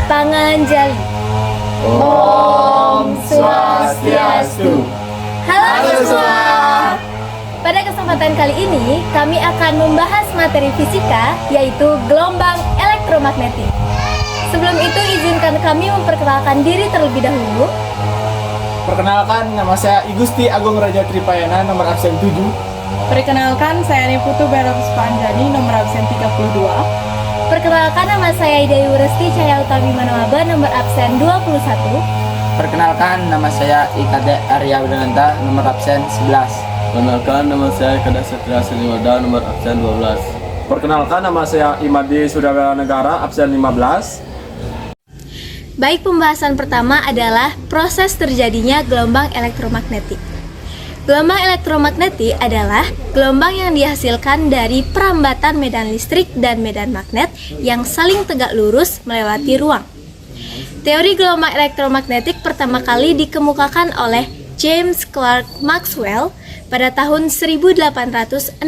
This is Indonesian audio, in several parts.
Panganjali. Om Swastiastu. Halo semua. Pada kesempatan kali ini, kami akan membahas materi fisika, yaitu gelombang elektromagnetik. Sebelum itu, izinkan kami memperkenalkan diri terlebih dahulu. Perkenalkan, nama saya Igusti Agung Raja Tripayana, nomor absen 7. Perkenalkan, saya Niputu Beros Panjani, nomor absen 32. Perkenalkan, nama saya Ida Yuresti Cahaya Utami Manawaba, nomor absen 21. Perkenalkan, nama saya IKD Arya Widananta, nomor absen 11. Perkenalkan, nama saya Kada Satria Siliwada, nomor absen 12. Perkenalkan, nama saya Imadi Sudara Negara, absen 15. Baik, pembahasan pertama adalah proses terjadinya gelombang elektromagnetik. Gelombang elektromagnetik adalah gelombang yang dihasilkan dari perambatan medan listrik dan medan magnet yang saling tegak lurus melewati ruang. Teori gelombang elektromagnetik pertama kali dikemukakan oleh James Clerk Maxwell pada tahun 1865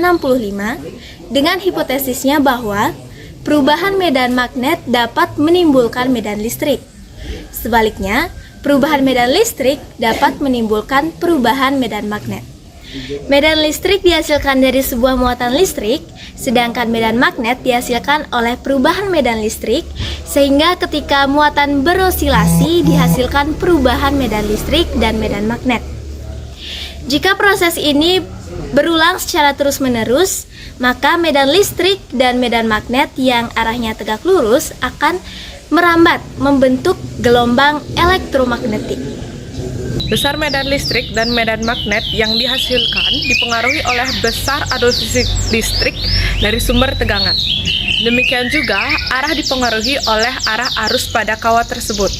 dengan hipotesisnya bahwa perubahan medan magnet dapat menimbulkan medan listrik. Sebaliknya, perubahan medan listrik dapat menimbulkan perubahan medan magnet. Medan listrik dihasilkan dari sebuah muatan listrik, sedangkan medan magnet dihasilkan oleh perubahan medan listrik, sehingga ketika muatan berosilasi dihasilkan perubahan medan listrik dan medan magnet. Jika proses ini berulang secara terus-menerus, maka medan listrik dan medan magnet yang arahnya tegak lurus akan merambat membentuk gelombang elektromagnetik. Besar medan listrik dan medan magnet yang dihasilkan dipengaruhi oleh besar arus listrik dari sumber tegangan. Demikian juga arah dipengaruhi oleh arah arus pada kawat tersebut.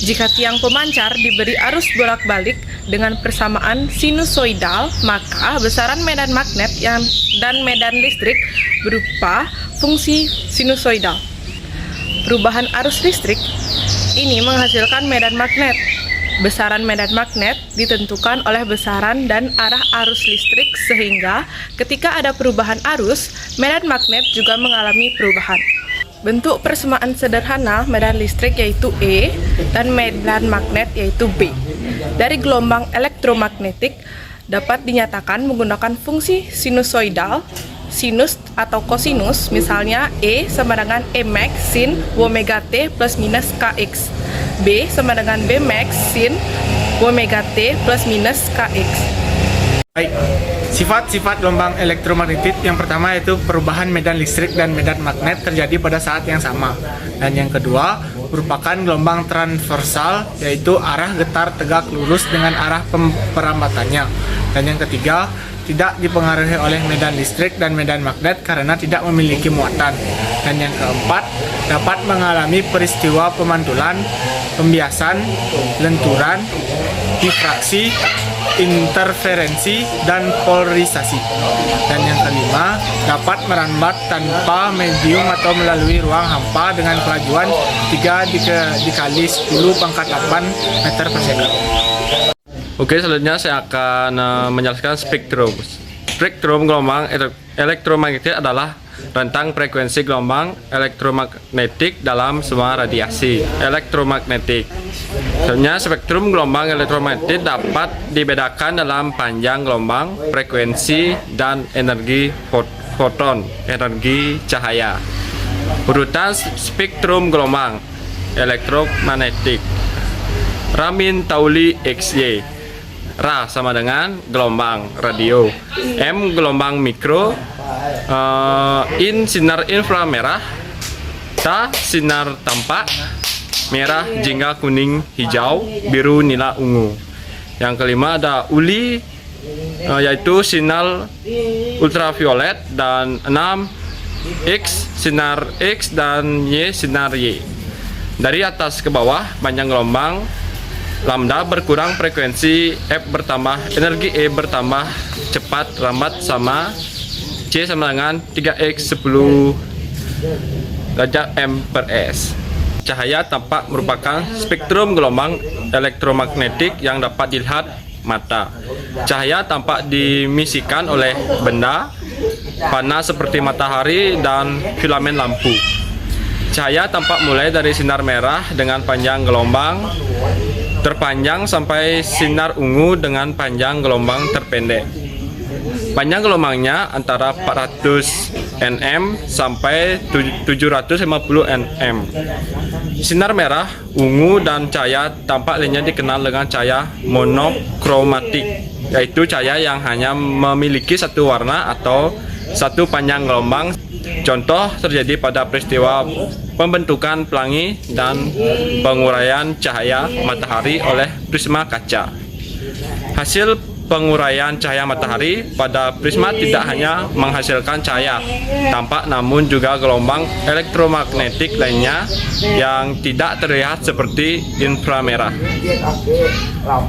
Jika tiang pemancar diberi arus bolak-balik dengan persamaan sinusoidal, maka besaran medan magnet dan medan listrik berupa fungsi sinusoidal. Perubahan arus listrik ini menghasilkan medan magnet. Besaran medan magnet ditentukan oleh besaran dan arah arus listrik, sehingga ketika ada perubahan arus, medan magnet juga mengalami perubahan. Bentuk persamaan sederhana medan listrik yaitu E dan medan magnet yaitu B. Dari gelombang elektromagnetik dapat dinyatakan menggunakan fungsi sinusoidal, sinus atau kosinus, misalnya E sama dengan E max sin omega T plus minus Kx, B sama dengan B max sin omega T plus minus Kx. Baik, sifat-sifat gelombang elektromagnetik yang pertama yaitu perubahan medan listrik dan medan magnet terjadi pada saat yang sama. Dan yang kedua merupakan gelombang transversal, yaitu arah getar tegak lurus dengan arah perambatannya. Dan yang ketiga, tidak dipengaruhi oleh medan listrik dan medan magnet karena tidak memiliki muatan. Dan yang keempat, dapat mengalami peristiwa pemantulan, pembiasan, lenturan, difraksi, interferensi, dan polarisasi. Dan yang kelima, dapat merambat tanpa medium atau melalui ruang hampa dengan kelajuan 3 dikali 10 pangkat 8 meter per second. Oke, selanjutnya saya akan menjelaskan spektrum. Spektrum gelombang elektromagnetik adalah rentang frekuensi gelombang elektromagnetik dalam semua radiasi elektromagnetik. Selanjutnya, spektrum gelombang elektromagnetik dapat dibedakan dalam panjang gelombang, frekuensi, dan energi foton, energi cahaya. Urutan spektrum gelombang elektromagnetik. Ramin Tauli XY. Ra sama dengan gelombang radio, M gelombang mikro, in sinar inframerah, Ta sinar tampak, merah, jingga, kuning, hijau, biru, nila, ungu. Yang kelima ada ULI, yaitu sinar ultraviolet, dan 6 X sinar X dan Y sinar Y. Dari atas ke bawah panjang gelombang lambda berkurang, frekuensi F bertambah, energi E bertambah cepat, rambat sama C sama dengan 3x 10 derajat M per S. Cahaya tampak merupakan spektrum gelombang elektromagnetik yang dapat dilihat mata. Cahaya tampak dimisikan oleh benda panas seperti matahari dan filamen lampu. Cahaya tampak mulai dari sinar merah dengan panjang gelombang terpanjang sampai sinar ungu dengan panjang gelombang terpendek. Panjang gelombangnya antara 400 nm sampai 750 nm. Sinar merah, ungu, dan cahaya tampak lainnya dikenal dengan cahaya monokromatik, yaitu cahaya yang hanya memiliki satu warna atau satu panjang gelombang. Contoh terjadi pada peristiwa pembentukan pelangi dan penguraian cahaya matahari oleh prisma kaca. Hasil penguraian cahaya matahari pada prisma tidak hanya menghasilkan cahaya tampak, namun juga gelombang elektromagnetik lainnya yang tidak terlihat seperti inframerah.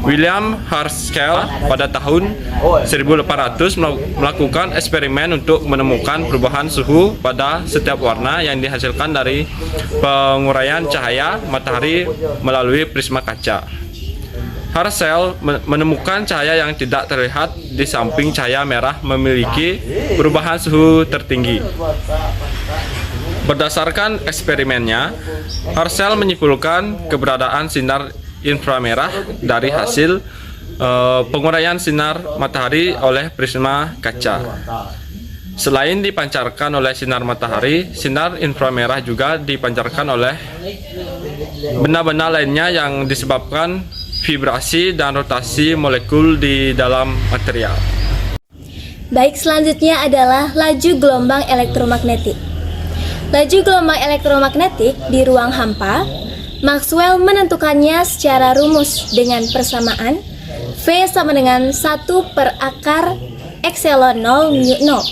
William Herschel pada tahun 1800 melakukan eksperimen untuk menemukan perubahan suhu pada setiap warna yang dihasilkan dari penguraian cahaya matahari melalui prisma kaca. Herschel menemukan cahaya yang tidak terlihat di samping cahaya merah memiliki perubahan suhu tertinggi. Berdasarkan eksperimennya, Herschel menyimpulkan keberadaan sinar inframerah dari hasil penguraian sinar matahari oleh prisma kaca. Selain dipancarkan oleh sinar matahari, sinar inframerah juga dipancarkan oleh benda-benda lainnya yang disebabkan vibrasi dan rotasi molekul di dalam material. Baik, selanjutnya adalah laju gelombang elektromagnetik. Laju gelombang elektromagnetik di ruang hampa, Maxwell menentukannya secara rumus dengan persamaan V sama dengan 1 per akar epsilon 0 mu 0.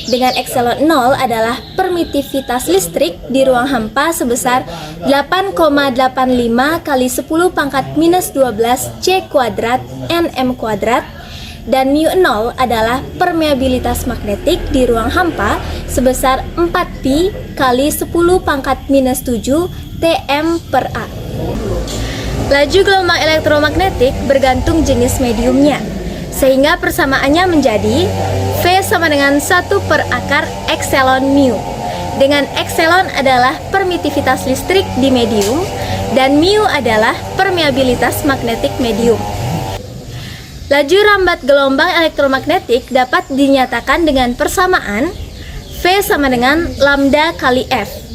Dengan epsilon 0 adalah permitivitas listrik di ruang hampa sebesar 8,85 kali 10 pangkat minus 12 C kuadrat NM kuadrat, dan mu 0 adalah permeabilitas magnetik di ruang hampa sebesar 4pi kali 10 pangkat minus 7 Tm per A. Laju gelombang elektromagnetik bergantung jenis mediumnya, sehingga persamaannya menjadi V sama dengan 1 per akar epsilon mu, dengan epsilon adalah permitivitas listrik di medium dan mu adalah permeabilitas magnetik medium. Laju rambat gelombang elektromagnetik dapat dinyatakan dengan persamaan V sama dengan lambda kali F,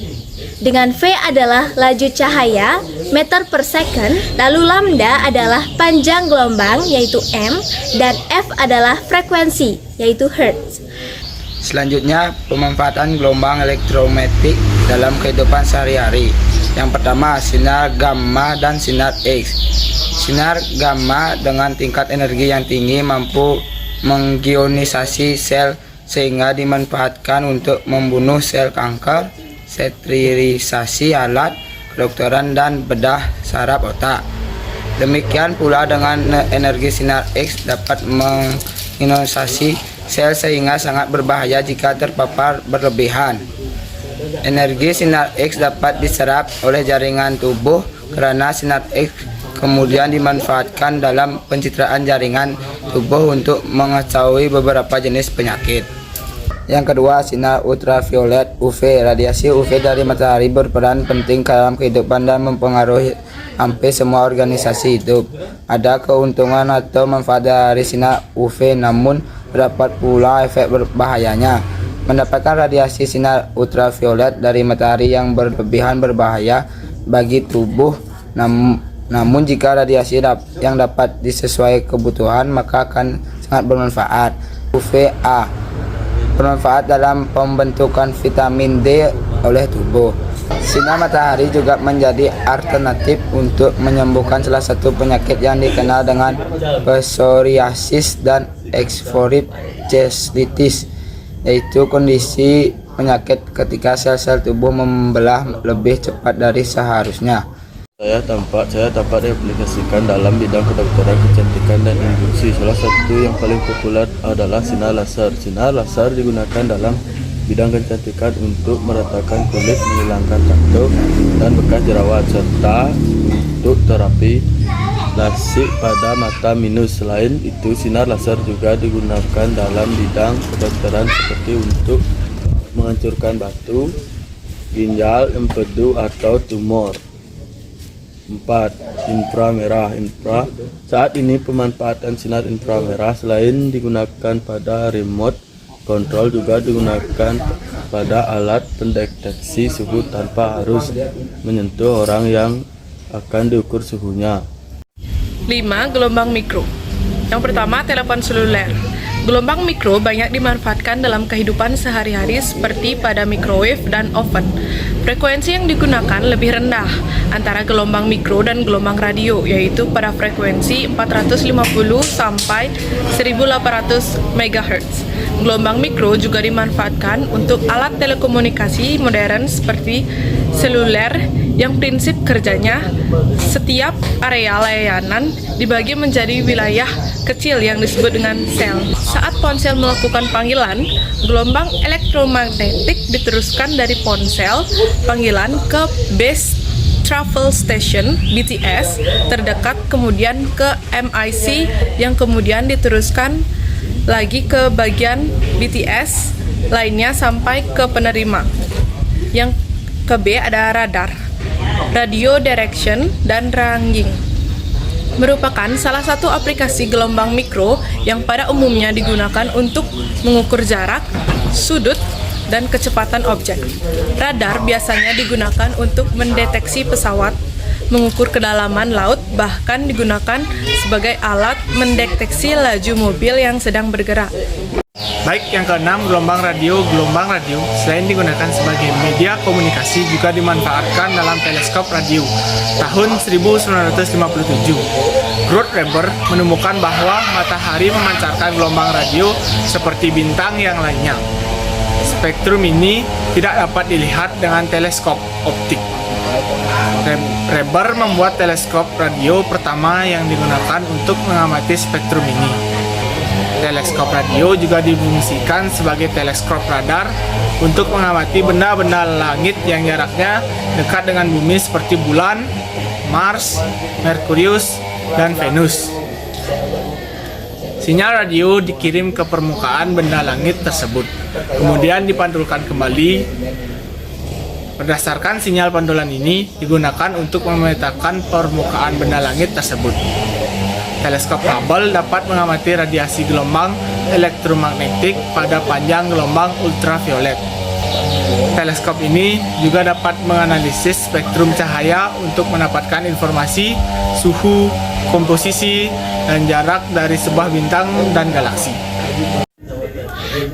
dengan V adalah laju cahaya meter per second, lalu lambda adalah panjang gelombang yaitu m, dan F adalah frekuensi yaitu hertz. Selanjutnya, pemanfaatan gelombang elektromagnetik dalam kehidupan sehari-hari. Yang pertama, sinar gamma dan sinar X. Sinar gamma dengan tingkat energi yang tinggi mampu mengionisasi sel sehingga dimanfaatkan untuk membunuh sel kanker, sterilisasi alat kedokteran, dan bedah saraf otak. Demikian pula dengan energi sinar X dapat mengionisasi sel sehingga sangat berbahaya jika terpapar berlebihan. Energi sinar X dapat diserap oleh jaringan tubuh karena sinar X kemudian dimanfaatkan dalam pencitraan jaringan tubuh untuk mengetahui beberapa jenis penyakit. Yang kedua, sinar ultraviolet UV. Radiasi UV dari matahari berperan penting dalam kehidupan dan mempengaruhi hampir semua organisasi hidup. Ada keuntungan atau manfaat dari sinar UV, namun terdapat pula efek berbahayanya. Mendapatkan radiasi sinar ultraviolet dari matahari yang berlebihan berbahaya bagi tubuh, namun jika radiasi yang dapat disesuaikan kebutuhan maka akan sangat bermanfaat. UVA bermanfaat dalam pembentukan vitamin D oleh tubuh. Sinar matahari juga menjadi alternatif untuk menyembuhkan salah satu penyakit yang dikenal dengan psoriasis dan exfolitis, yaitu kondisi penyakit ketika sel-sel tubuh membelah lebih cepat dari seharusnya. Saya dapat diaplikasikan dalam bidang kedokteran, kecantikan, dan industri. Salah satu yang paling populer adalah sinar laser. Sinar laser digunakan dalam bidang kecantikan untuk meratakan kulit, menghilangkan tato dan bekas jerawat, serta untuk terapi lasik pada mata minus. Selain itu, sinar laser juga digunakan dalam bidang kedokteran seperti untuk menghancurkan batu, ginjal, empedu atau tumor. 4. Inframerah. Saat ini pemanfaatan sinar inframerah selain digunakan pada remote control juga digunakan pada alat pendeteksi suhu tanpa harus menyentuh orang yang akan diukur suhunya. 5. Gelombang mikro. Yang pertama, telepon seluler. Gelombang mikro banyak dimanfaatkan dalam kehidupan sehari-hari seperti pada microwave dan oven. Frekuensi yang digunakan lebih rendah antara gelombang mikro dan gelombang radio, yaitu pada frekuensi 450 sampai 1800 MHz. Gelombang mikro juga dimanfaatkan untuk alat telekomunikasi modern seperti seluler yang prinsip kerjanya setiap area layanan dibagi menjadi wilayah kecil yang disebut dengan sel. Saat ponsel melakukan panggilan, gelombang elektromagnetik diteruskan dari ponsel panggilan ke base travel station BTS terdekat, kemudian ke MIC yang kemudian diteruskan lagi ke bagian BTS lainnya sampai ke penerima. Yang ke B ada radar, radio direction, dan ranging. Merupakan salah satu aplikasi gelombang mikro yang pada umumnya digunakan untuk mengukur jarak, sudut, dan kecepatan objek. Radar biasanya digunakan untuk mendeteksi pesawat, mengukur kedalaman laut, bahkan digunakan sebagai alat mendeteksi laju mobil yang sedang bergerak. Baik, yang keenam, gelombang radio. Gelombang radio selain digunakan sebagai media komunikasi juga dimanfaatkan dalam teleskop radio. Tahun 1957, Grote Reber menemukan bahwa matahari memancarkan gelombang radio seperti bintang yang lainnya. Spektrum ini tidak dapat dilihat dengan teleskop optik. Reber membuat teleskop radio pertama yang digunakan untuk mengamati spektrum ini. Teleskop radio juga difungsikan sebagai teleskop radar untuk mengamati benda-benda langit yang jaraknya dekat dengan bumi seperti bulan, Mars, Merkurius, dan Venus. Sinyal radio dikirim ke permukaan benda langit tersebut, kemudian dipantulkan kembali. Berdasarkan sinyal pantulan ini digunakan untuk memetakan permukaan benda langit tersebut. Teleskop Hubble dapat mengamati radiasi gelombang elektromagnetik pada panjang gelombang ultraviolet. Teleskop ini juga dapat menganalisis spektrum cahaya untuk mendapatkan informasi suhu, komposisi, dan jarak dari sebuah bintang dan galaksi.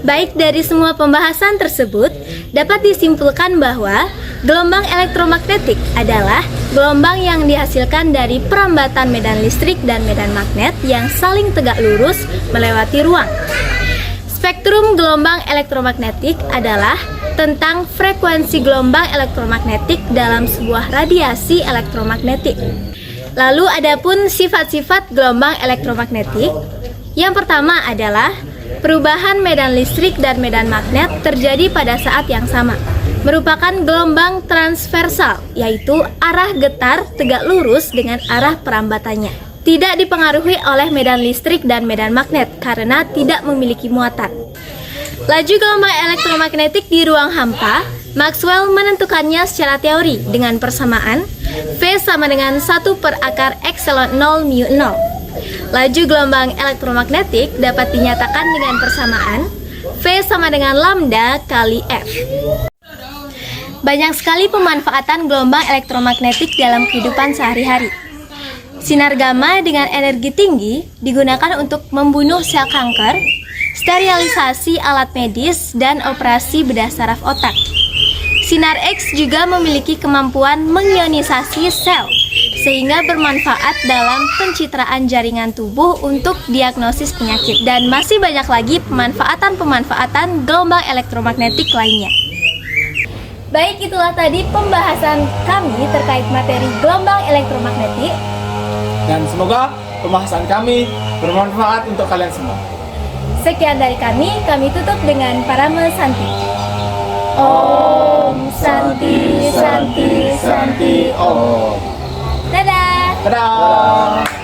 Baik, dari semua pembahasan tersebut dapat disimpulkan bahwa gelombang elektromagnetik adalah gelombang yang dihasilkan dari perambatan medan listrik dan medan magnet yang saling tegak lurus melewati ruang. Spektrum gelombang elektromagnetik adalah tentang frekuensi gelombang elektromagnetik dalam sebuah radiasi elektromagnetik. Lalu adapun sifat-sifat gelombang elektromagnetik. Yang pertama adalah perubahan medan listrik dan medan magnet terjadi pada saat yang sama, merupakan gelombang transversal, yaitu arah getar tegak lurus dengan arah perambatannya. Tidak dipengaruhi oleh medan listrik dan medan magnet karena tidak memiliki muatan. Laju gelombang elektromagnetik di ruang hampa, Maxwell menentukannya secara teori dengan persamaan V sama dengan 1/(Epsilon 0 mu 0). Laju gelombang elektromagnetik dapat dinyatakan dengan persamaan V sama dengan lambda kali F. Banyak sekali pemanfaatan gelombang elektromagnetik dalam kehidupan sehari-hari. Sinar gamma dengan energi tinggi digunakan untuk membunuh sel kanker, sterilisasi alat medis, dan operasi bedah saraf otak. Sinar X juga memiliki kemampuan mengionisasi sel, sehingga bermanfaat dalam pencitraan jaringan tubuh untuk diagnosis penyakit. Dan masih banyak lagi pemanfaatan-pemanfaatan gelombang elektromagnetik lainnya. Baik, itulah tadi pembahasan kami terkait materi gelombang elektromagnetik. Dan semoga pembahasan kami bermanfaat untuk kalian semua. Sekian dari kami tutup dengan Parama Santi. Om Santi Santi Santi Om. Dadah. Dadah.